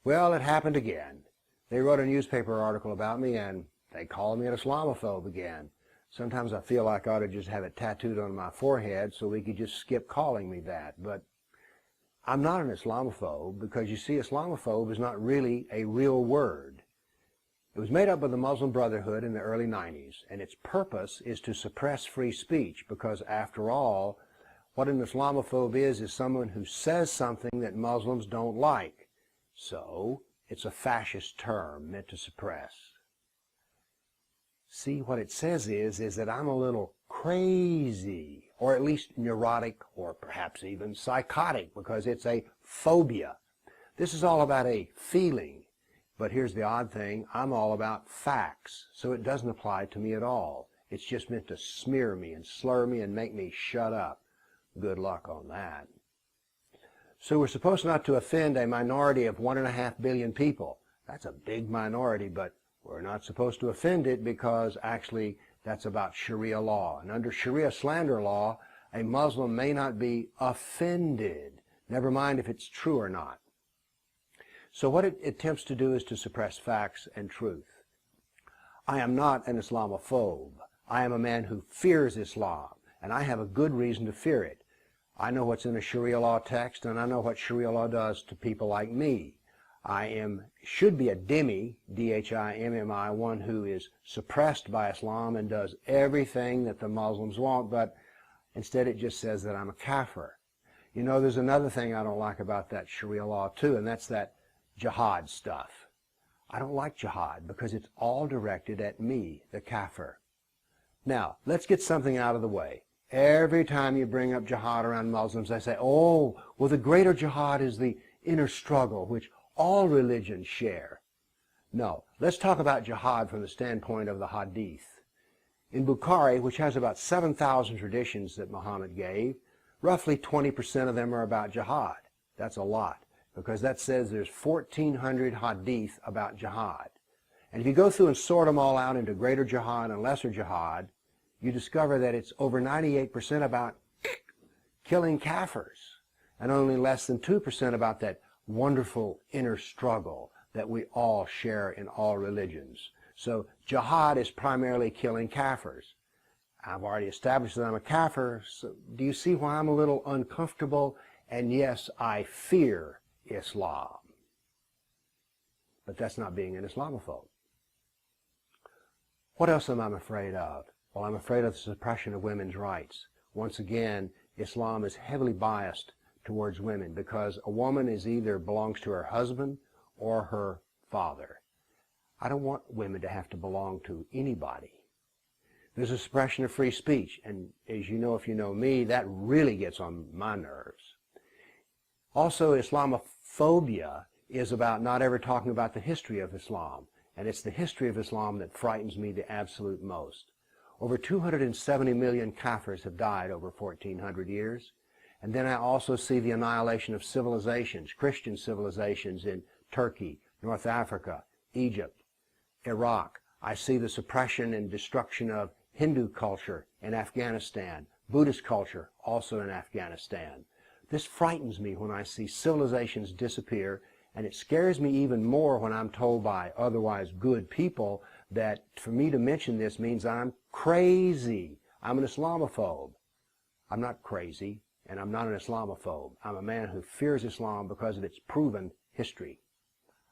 Well, it happened again. They wrote a newspaper article about me and they called me an Islamophobe again. Sometimes I feel like I ought to just have it tattooed on my forehead so we could just skip calling me that. But I'm not an Islamophobe because, you see, Islamophobe is not really a real word. It was made up by the Muslim Brotherhood in the early 90s, and its purpose is to suppress free speech because, after all, what an Islamophobe is someone who says something that Muslims don't like. So, it's a fascist term meant to suppress. See, what it says is that I'm a little crazy, or at least neurotic, or perhaps even psychotic, because it's a phobia. This is all about a feeling. But here's the odd thing, I'm all about facts, so it doesn't apply to me at all. It's just meant to smear me and slur me and make me shut up. Good luck on that. So we're supposed not to offend a minority of 1.5 billion people. That's a big minority, but we're not supposed to offend it because actually that's about Sharia law. And under Sharia slander law, a Muslim may not be offended, never mind if it's true or not. So what it attempts to do is to suppress facts and truth. I am not an Islamophobe. I am a man who fears Islam, and I have a good reason to fear it. I know what's in a Sharia law text, and I know what Sharia law does to people like me. Should be a dhimmi, D-H-I-M-M-I, one who is suppressed by Islam and does everything that the Muslims want, but instead it just says that I'm a kafir. You know, there's another thing I don't like about that Sharia law too, and that's that jihad stuff. I don't like jihad because it's all directed at me, the kafir. Now, let's get something out of the way. Every time you bring up jihad around Muslims, they say, oh, well, the greater jihad is the inner struggle, which all religions share. No, let's talk about jihad from the standpoint of the hadith. In Bukhari, which has about 7,000 traditions that Muhammad gave, roughly 20% of them are about jihad. That's a lot, because that says there's 1,400 hadith about jihad. And if you go through and sort them all out into greater jihad and lesser jihad, you discover that it's over 98% about killing kafirs, and only less than 2% about that wonderful inner struggle that we all share in all religions. So jihad is primarily killing kafirs. I've already established that I'm a kafir, so do you see why I'm a little uncomfortable? And yes, I fear Islam. But that's not being an Islamophobe. What else am I afraid of? Well, I'm afraid of the suppression of women's rights. Once again, Islam is heavily biased towards women because a woman either belongs to her husband or her father. I don't want women to have to belong to anybody. There's a suppression of free speech, and as you know, if you know me, that really gets on my nerves. Also, Islamophobia is about not ever talking about the history of Islam, and it's the history of Islam that frightens me the absolute most. Over 270 million kafirs have died over 1,400 years. And then I also see the annihilation of civilizations, Christian civilizations in Turkey, North Africa, Egypt, Iraq. I see the suppression and destruction of Hindu culture in Afghanistan, Buddhist culture also in Afghanistan. This frightens me when I see civilizations disappear, and it scares me even more when I'm told by otherwise good people that for me to mention this means I'm crazy. I'm an Islamophobe. I'm not crazy, and I'm not an Islamophobe. I'm a man who fears Islam because of its proven history.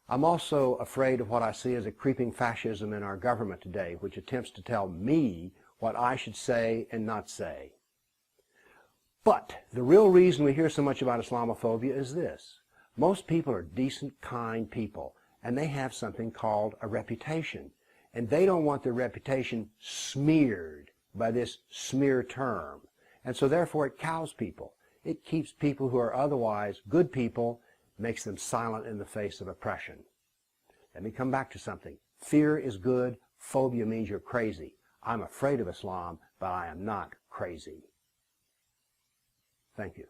I'm also afraid of what I see as a creeping fascism in our government today, which attempts to tell me what I should say and not say. But the real reason we hear so much about Islamophobia is this. Most people are decent, kind people, and they have something called a reputation. And they don't want their reputation smeared by this smear term. And so therefore it cows people. It keeps people who are otherwise good people, makes them silent in the face of oppression. Let me come back to something. Fear is good. Phobia means you're crazy. I'm afraid of Islam, but I am not crazy. Thank you.